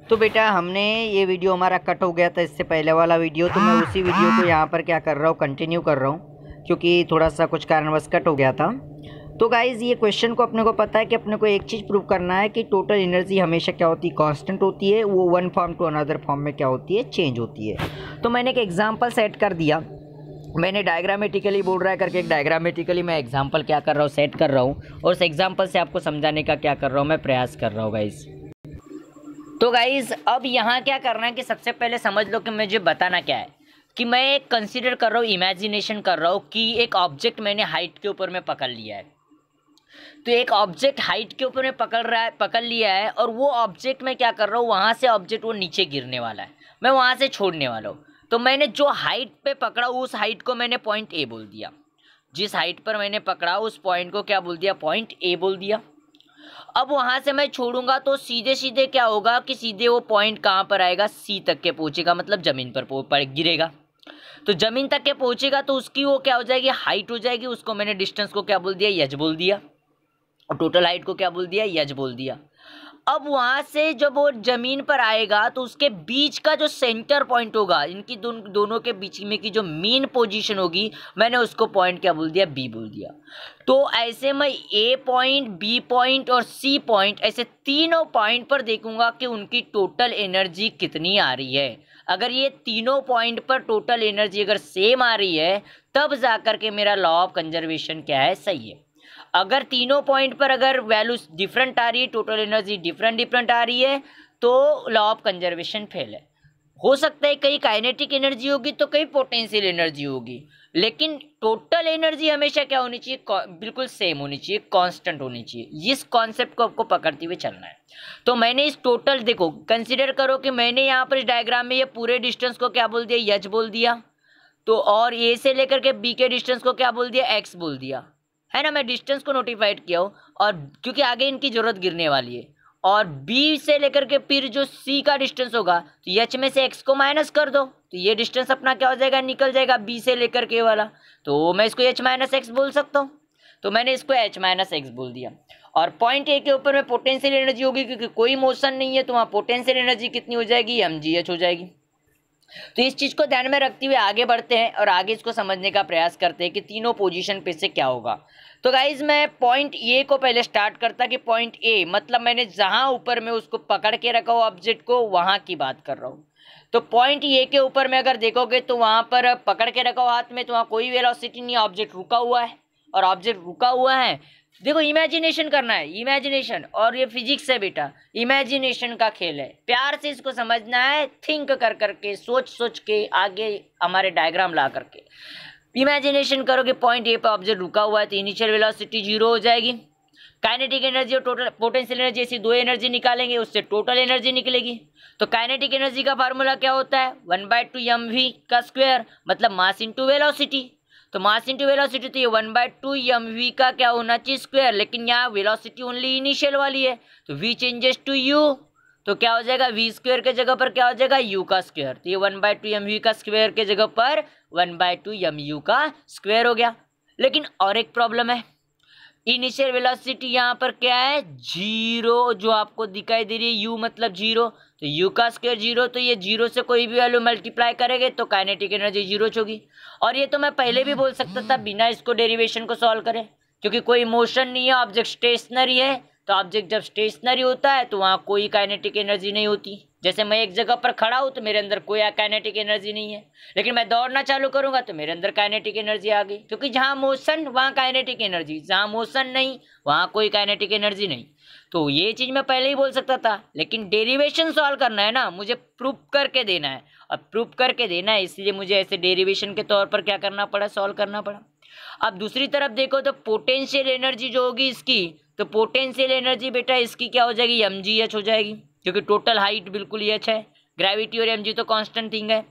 तो बेटा हमने ये वीडियो हमारा कट हो गया था इससे पहले वाला वीडियो, तो मैं उसी वीडियो को यहाँ पर क्या कर रहा हूँ, कंटिन्यू कर रहा हूँ, क्योंकि थोड़ा सा कुछ कारणवश कट हो गया था। तो गाइज़ ये क्वेश्चन को अपने को पता है कि अपने को एक चीज़ प्रूव करना है कि टोटल एनर्जी हमेशा क्या होती है, कांस्टेंट होती है, वो one form to another form में क्या होती है, चेंज होती है। तो मैंने एक एग्जांपल सेट कर दिया, मैंने डायग्रामेटिकली बोल रहा है करके एक डायग्रामेटिकली मैं एग्जांपल क्या कर रहा हूँ, सेट कर रहा हूँ, और उस एग्जांपल से आपको समझाने का क्या कर रहा हूँ, मैं प्रयास कर रहा हूँ गाइज़। तो गाइज़ अब यहाँ क्या करना है कि सबसे पहले समझ लो कि मुझे बताना क्या है कि मैं एक कंसीडर कर रहा हूँ, इमेजिनेशन कर रहा हूँ कि एक ऑब्जेक्ट मैंने हाइट के ऊपर में पकड़ लिया है। तो एक ऑब्जेक्ट हाइट के ऊपर में पकड़ लिया है, और वो ऑब्जेक्ट मैं क्या कर रहा हूँ, वहाँ से ऑब्जेक्ट वो नीचे गिरने वाला है, मैं वहाँ से छोड़ने वाला हूँ। तो मैंने जो हाइट पे पकड़ा उस हाइट को मैंने पॉइंट ए बोल दिया, जिस हाइट पर मैंने पकड़ा उस पॉइंट को क्या बोल दिया, पॉइंट ए बोल दिया। अब वहाँ से मैं छोड़ूंगा तो सीधे सीधे क्या होगा कि सीधे वो पॉइंट कहाँ पर आएगा, सी तक के पहुँचेगा, मतलब ज़मीन पर गिरेगा। तो ज़मीन तक के पहुँचेगा तो उसकी वो क्या हो जाएगी, हाइट हो जाएगी। उसको मैंने डिस्टेंस को क्या बोल दिया, एच बोल दिया, और टोटल हाइट को क्या बोल दिया, एच बोल दिया। अब वहाँ से जब वो ज़मीन पर आएगा तो उसके बीच का जो सेंटर पॉइंट होगा, इनकी दोनों के बीच में की जो मेन पोजीशन होगी, मैंने उसको पॉइंट क्या बोल दिया, बी बोल दिया। तो ऐसे मैं ए पॉइंट, बी पॉइंट और सी पॉइंट, ऐसे तीनों पॉइंट पर देखूंगा कि उनकी टोटल एनर्जी कितनी आ रही है। अगर ये तीनों पॉइंट पर टोटल एनर्जी अगर सेम आ रही है तब जाकर के मेरा लॉ ऑफ कंजर्वेशन क्या है, सही है। अगर तीनों पॉइंट पर अगर वैल्यूज डिफरेंट आ रही है, टोटल एनर्जी डिफरेंट आ रही है, तो लॉ ऑफ कंजर्वेशन फेल है। हो सकता है कहीं काइनेटिक एनर्जी होगी तो कहीं पोटेंशियल एनर्जी होगी, लेकिन टोटल एनर्जी हमेशा क्या होनी चाहिए, बिल्कुल सेम होनी चाहिए, कांस्टेंट होनी चाहिए। इस कॉन्सेप्ट को आपको पकड़ते हुए चलना है। तो मैंने इस टोटल, देखो कंसिडर करो कि मैंने यहाँ पर इस डायग्राम में ये पूरे डिस्टेंस को क्या बोल दिया, एच बोल दिया। तो और ए से लेकर के बी के डिस्टेंस को क्या बोल दिया, एक्स बोल दिया, है ना। मैं डिस्टेंस को नोटिफाइड किया हूँ, और क्योंकि आगे इनकी जरूरत गिरने वाली है। और बी से लेकर के फिर जो सी का डिस्टेंस होगा तो एच में से एक्स को माइनस कर दो, तो ये डिस्टेंस अपना क्या हो जाएगा, निकल जाएगा बी से लेकर के वाला। तो मैं इसको एच माइनस एक्स बोल सकता हूँ, तो मैंने इसको एच माइनस एक्स बोल दिया। और पॉइंट ए के ऊपर में पोटेंशियल एनर्जी होगी, क्योंकि कोई मोशन नहीं है तो वहाँ पोटेंशियल एनर्जी कितनी हो जाएगी, mgh हो जाएगी। तो इस चीज़ को ध्यान में रखते हुए आगे बढ़ते हैं और आगे इसको समझने का प्रयास करते हैं कि तीनों पोजीशन पे से क्या होगा। तो गाइज मैं पॉइंट ए को पहले स्टार्ट करता कि पॉइंट ए मतलब मैंने जहां ऊपर में उसको पकड़ के रखा हो ऑब्जेक्ट को, वहां की बात कर रहा हूँ। तो पॉइंट ए के ऊपर में अगर देखोगे तो वहां पर पकड़ के रखा हो हाथ में, तो वहां कोई वेलोसिटी नहीं है, ऑब्जेक्ट रुका हुआ है। और ऑब्जेक्ट रुका हुआ है, देखो इमेजिनेशन करना है, इमेजिनेशन, और ये फिजिक्स है बेटा, इमेजिनेशन का खेल है, प्यार से इसको समझना है, थिंक कर करके, सोच सोच के आगे हमारे डायग्राम ला करके इमेजिनेशन करोगे। पॉइंट ए पे ऑब्जेक्ट रुका हुआ है तो इनिशियल वेलोसिटी 0 हो जाएगी। काइनेटिक एनर्जी और टोटल पोटेंशियल एनर्जी, ऐसी दो एनर्जी निकालेंगे, उससे टोटल एनर्जी निकलेगी। तो काइनेटिक एनर्जी का फार्मूला क्या होता है, 1/2 mv का स्क्वायर, मतलब मास इंटू वेलोसिटी। तो मास इंटू वेलोसिटी, तो ये 1/2 mv का क्या होना चाहिए, स्क्वायर। लेकिन यहाँ वेलोसिटी ओनली इनिशियल वाली है, तो v चेंजेस टू u, तो क्या हो जाएगा, v स्क्वायर के जगह पर क्या हो जाएगा, u का स्क्वायर। तो ये 1/2 mv का स्क्वायर के जगह पर 1/2 mu का स्क्वायर हो गया। लेकिन और एक प्रॉब्लम है, इनिशियल वेलोसिटी यहाँ पर क्या है, 0, जो आपको दिखाई दे रही है u मतलब 0, तो u का स्क्वायर 0, तो ये 0 से कोई भी वैल्यू मल्टीप्लाई करेंगे तो काइनेटिक एनर्जी 0 होगी। और ये तो मैं पहले भी बोल सकता था बिना इसको डेरिवेशन को सॉल्व करें, क्योंकि कोई मोशन नहीं है, ऑब्जेक्ट स्टेशनरी है। तो ऑब्जेक्ट जब स्टेशनरी होता है तो वहाँ कोई काइनेटिक एनर्जी नहीं होती। जैसे मैं एक जगह पर खड़ा हूँ तो मेरे अंदर कोई काइनेटिक एनर्जी नहीं है, लेकिन मैं दौड़ना चालू करूंगा तो मेरे अंदर काइनेटिक एनर्जी आ गई, क्योंकि जहाँ मोशन वहाँ काइनेटिक एनर्जी, जहाँ मोशन नहीं वहाँ कोई काइनेटिक एनर्जी नहीं। तो ये चीज़ मैं पहले ही बोल सकता था, लेकिन डेरिवेशन सॉल्व करना है ना, मुझे प्रूफ करके देना है। अब प्रूफ करके देना है इसलिए मुझे ऐसे डेरिवेशन के तौर पर क्या करना पड़ा, सॉल्व करना पड़ा। अब दूसरी तरफ देखो तो पोटेंशियल एनर्जी जो होगी इसकी, तो पोटेंशियल एनर्जी बेटा इसकी क्या हो जाएगी, mgh हो जाएगी, क्योंकि टोटल हाइट बिल्कुल h है, ग्रेविटी और mg तो कांस्टेंट थिंग है।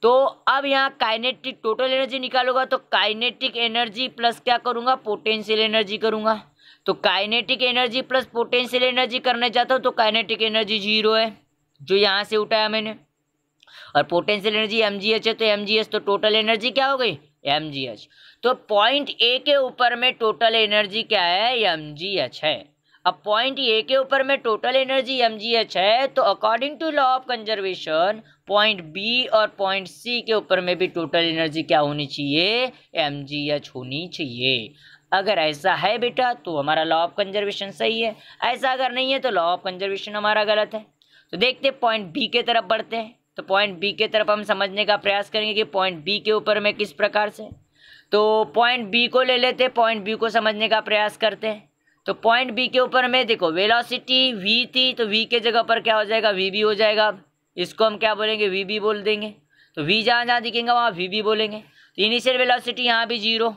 तो अब यहाँ काइनेटिक टोटल एनर्जी निकालूंगा तो काइनेटिक एनर्जी प्लस क्या करूँगा, पोटेंशियल एनर्जी करूँगा। तो kinetic energy plus potential energy करने जाता हूँ तो काइनेटिक एनर्जी 0 है, जो यहाँ से उठाया मैंने, और पोटेंशियल एनर्जी mgh है, तो mgh तो टोटल एनर्जी क्या हो गई, mgh। तो पॉइंट ए के ऊपर में टोटल एनर्जी क्या है, mgh है। अब पॉइंट ए के ऊपर में टोटल एनर्जी mgh है, तो according to law of conservation point B और पॉइंट सी के ऊपर में भी टोटल एनर्जी क्या होनी चाहिए, mgh होनी चाहिए। अगर ऐसा है बेटा तो हमारा लॉ ऑफ कंजर्वेशन सही है, ऐसा अगर नहीं है तो लॉ ऑफ कंजर्वेशन हमारा गलत है। तो देखते पॉइंट बी के तरफ बढ़ते हैं। तो पॉइंट बी के तरफ हम समझने का प्रयास करेंगे कि पॉइंट बी के ऊपर में किस प्रकार से। तो पॉइंट बी को ले लेते, पॉइंट बी को समझने का प्रयास करते हैं। तो पॉइंट बी के ऊपर में देखो वेलोसिटी v थी, तो v के जगह पर क्या हो जाएगा, vb हो जाएगा। इसको हम क्या बोलेंगे, vb बोल देंगे। तो v जहाँ जहाँ दिखेंगे वहाँ vb बोलेंगे। तो इनिशियल वेलोसिटी यहाँ भी 0,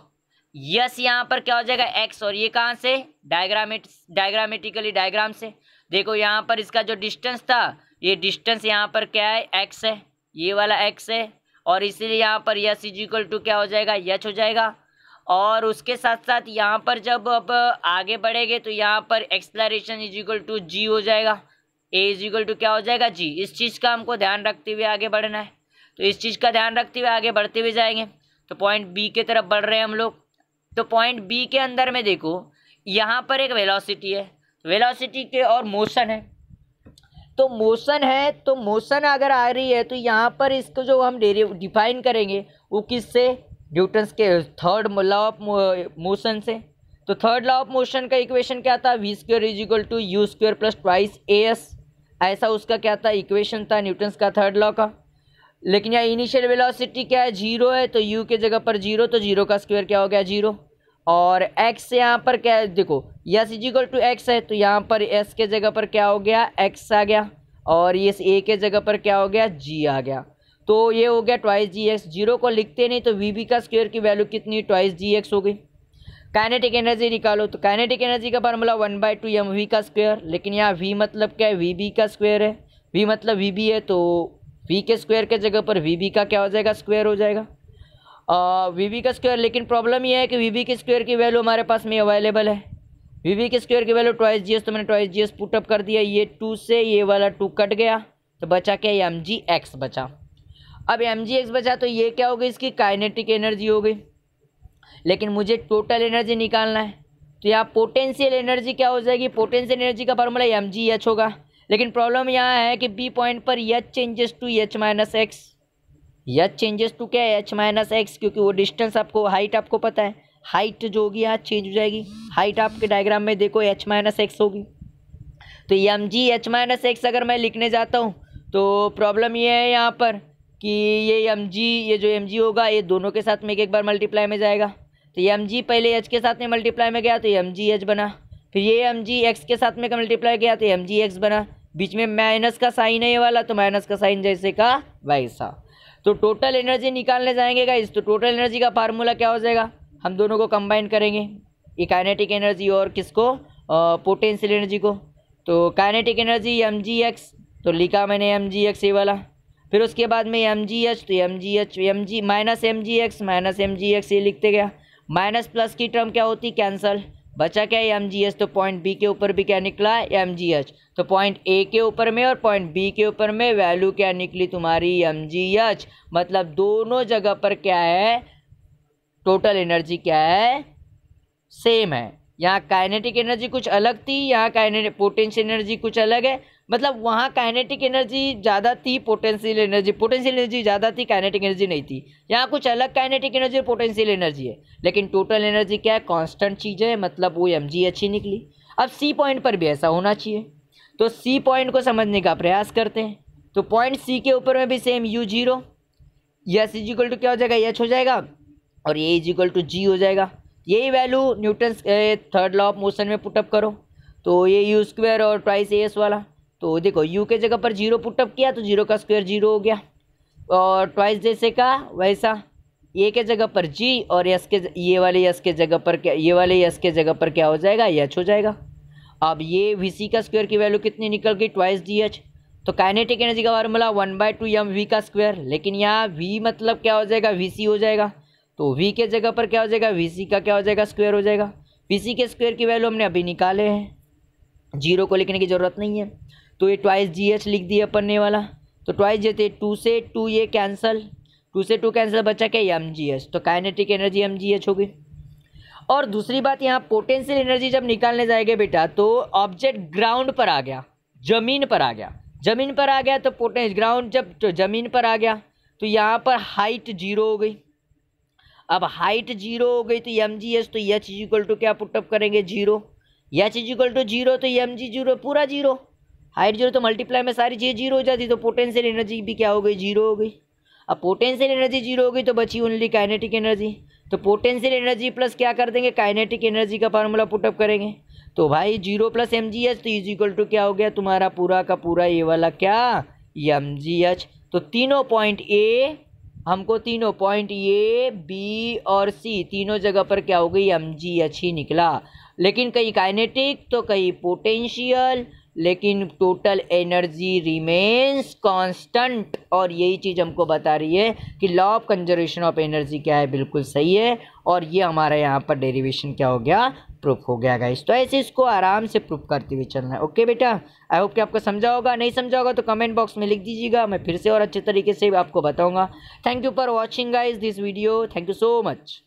यस यहाँ पर क्या हो जाएगा x, और ये कहाँ से, डायग्रामेटिकली डायग्राम से देखो यहाँ पर इसका जो डिस्टेंस था, ये डिस्टेंस यहाँ पर क्या है, x है, ये वाला x है, और इसीलिए यहाँ पर यस इज इक्वल टू क्या हो जाएगा, h हो जाएगा। और उसके साथ साथ यहाँ पर जब अब आगे बढ़ेंगे तो यहाँ पर acceleration is equal to g हो जाएगा, a इज इक्वल टू क्या हो जाएगा, g। इस चीज़ का हमको ध्यान रखते हुए आगे बढ़ना है। तो इस चीज़ का ध्यान रखते हुए आगे बढ़ते हुए जाएंगे। तो पॉइंट बी के तरफ बढ़ रहे हैं हम लोग। तो पॉइंट बी के अंदर में देखो यहाँ पर एक वेलोसिटी है, वेलोसिटी के और मोशन है। तो मोशन है, तो मोशन अगर आ रही है तो यहाँ पर इसको जो हम डिफाइन करेंगे वो किससे, न्यूटन्स के थर्ड लॉ ऑफ मोशन से। तो थर्ड लॉ ऑफ मोशन का इक्वेशन क्या था, v square is equal to u square plus twice as, ऐसा उसका क्या था, इक्वेशन था न्यूटन्स का थर्ड लॉ का। लेकिन यहाँ इनिशियल वेलोसिटी क्या है, 0 है, तो u के जगह पर 0, तो 0 का स्क्वायर क्या हो गया 0। और x यहाँ पर क्या है, देखो s is equal to x है, तो यहाँ पर s के जगह पर क्या हो गया, x आ गया, और ये a के जगह पर क्या हो गया, g आ गया। तो ये हो गया ट्वाइस जी एक्स। 0 को लिखते नहीं तो वी का स्क्वायर की वैल्यू कितनी, ट्वाइस जी एक्स हो गई। काइनेटिक एनर्जी निकालो, तो काइनेटिक एनर्जी का फार्मूला 1/2 mv का स्क्वायर, लेकिन यहाँ v मतलब क्या है, वी का स्क्वायर है, v मतलब वी है, तो v के स्क्वायर के जगह पर वी का क्या हो जाएगा, स्क्वायर हो जाएगा, वी का स्क्वायर। लेकिन प्रॉब्लम यह है कि वी के स्क्वायर की वैल्यू हमारे पास में अवेलेबल है, वी के स्क्वायर की वैल्यू ट्वाइस जी एस, तो मैंने ट्वाइस जी एस पुटअप कर दिया। ये 2 से ये वाला 2 कट गया, तो बचा क्या, mgx बचा। अब mgx बचा तो ये क्या हो गई, इसकी काइनेटिक एनर्जी हो गई। लेकिन मुझे टोटल एनर्जी निकालना है, तो यहाँ पोटेंशियल एनर्जी क्या हो जाएगी, पोटेंशियल एनर्जी का फार्मूला mgh होगा। लेकिन प्रॉब्लम यहाँ है कि बी पॉइंट पर h changes to h minus x, h changes to क्या है, h माइनस एक्स, क्योंकि वो डिस्टेंस आपको, हाइट आपको पता है, हाइट जो होगी यहाँ चेंज हो जाएगी। हाइट आपके डायग्राम में देखो h माइनस एक्स होगी। तो mgh माइनस एक्स अगर मैं लिखने जाता हूँ तो प्रॉब्लम ये है यहाँ पर कि ये ये जो mg होगा ये दोनों के साथ में एक बार मल्टीप्लाई में जाएगा। तो ये mg पहले h के साथ में मल्टीप्लाई में गया तो ये mgh बना, फिर ये mg x के साथ में मल्टीप्लाई किया तो ये mgx बना, बीच में माइनस का साइन है ये वाला, तो माइनस का साइन जैसे का वैसा। तो टोटल एनर्जी निकालने जाएंगे गाइस, तो टोटल एनर्जी का फार्मूला क्या हो जाएगा, हम दोनों को कंबाइन करेंगे, ये काइनेटिक एनर्जी और किसको, पोटेंशियल एनर्जी को। तो काइनेटिक एनर्जी mgx, तो लिखा मैंने mgx ये वाला, फिर उसके बाद में mgh, तो mg माइनस mgx ये लिखते गया, माइनस प्लस की टर्म क्या होती, कैंसल, बचा क्या है mgh। तो पॉइंट बी के ऊपर भी क्या निकला, mgh। तो पॉइंट ए के ऊपर में और पॉइंट बी के ऊपर में वैल्यू क्या निकली तुम्हारी, mgh। मतलब दोनों जगह पर क्या है, टोटल एनर्जी क्या है, सेम है। यहाँ काइनेटिक एनर्जी कुछ अलग थी, यहाँ पोटेंशियल एनर्जी कुछ अलग है। मतलब वहाँ काइनेटिक एनर्जी ज़्यादा थी, पोटेंशियल एनर्जी ज़्यादा थी, काइनेटिक एनर्जी नहीं थी। यहाँ कुछ अलग काइनेटिक एनर्जी और पोटेंशियल एनर्जी है, लेकिन टोटल एनर्जी क्या है, कांस्टेंट चीज़ है, मतलब वो mgh ही निकली। अब सी पॉइंट पर भी ऐसा होना चाहिए, तो सी पॉइंट को समझने का प्रयास करते हैं। तो पॉइंट सी के ऊपर में भी same u0, s is equal to क्या हो जाएगा, h हो जाएगा, और ये इज इक्वल टू g हो जाएगा। यही value Newton's third law of motion में पुटअप करो, तो ये यू स्क्वायर और ट्वाइस as वाला, तो देखो u के जगह पर 0 पुटअप किया तो 0 का स्क्वायर 0 हो गया, और ट्वाइस जैसे का वैसा, a के जगह पर g और s के ये वाले s के जगह पर क्या, ये वाले s के जगह पर क्या हो जाएगा, h हो जाएगा। अब ये vc का स्क्वायर की वैल्यू कितनी निकल गई, ट्वाइस gh। तो काइनेटिक एनर्जी का फार्मूला 1/2 mv का स्क्वायर, लेकिन यहाँ v मतलब क्या हो जाएगा, vc हो जाएगा, तो v के जगह पर क्या हो जाएगा, vc का क्या हो जाएगा, स्क्वायर हो जाएगा। vc के स्क्वायर की वैल्यू हमने अभी निकाले हैं, 0 को लिखने की ज़रूरत नहीं है, तो ये ट्वाइस gh लिख दिया अपन ने वाला। तो ट्वाइस जैसे 2 से 2 ये कैंसिल, 2 से 2 कैंसिल, बचा क्या mgh। तो काइनेटिक एनर्जी mgh हो गई। और दूसरी बात, यहाँ पोटेंशियल एनर्जी जब निकालने जाएंगे बेटा तो ऑब्जेक्ट ग्राउंड पर आ गया, जमीन पर आ गया, जमीन पर आ गया तो पोटेंशियल ग्राउंड जब तो जमीन पर आ गया तो यहाँ पर हाइट 0 हो गई। अब हाइट 0 हो गई तो mgh, तो h इक्वल टू क्या पुटअप करेंगे 0, h इक्वल टू 0 तो mg 0 पूरा 0, हाइट 0 तो मल्टीप्लाई में सारी चीज़ 0 हो जाती, तो पोटेंशियल एनर्जी भी क्या हो गई 0 हो गई। अब पोटेंशियल एनर्जी 0 हो गई तो बची ओनली काइनेटिक एनर्जी, तो पोटेंशियल एनर्जी प्लस क्या कर देंगे काइनेटिक एनर्जी का फार्मूला पुटअप करेंगे, तो भाई 0 प्लस mgh तो इज इक्वल टू क्या हो गया तुम्हारा पूरा का पूरा ये वाला क्या mgh। तो तीनों पॉइंट ए, हमको तीनों पॉइंट ए बी और सी तीनों जगह पर क्या हो गई mgh ही निकला, लेकिन कहीं काइनेटिक तो कहीं पोटेंशियल, लेकिन टोटल एनर्जी रिमेन्स कांस्टेंट। और यही चीज़ हमको बता रही है कि law of conservation of energy क्या है, बिल्कुल सही है। और ये हमारा यहाँ पर डेरिवेशन क्या हो गया प्रूफ हो गया गाइस। तो ऐसे इसको आराम से प्रूफ करते हुए चलना है। ओके बेटा, आई होप कि आपको समझा होगा, नहीं समझा होगा तो कमेंट बॉक्स में लिख दीजिएगा, मैं फिर से और अच्छे तरीके से आपको बताऊँगा। Thank you for watching guys this video, thank you so much.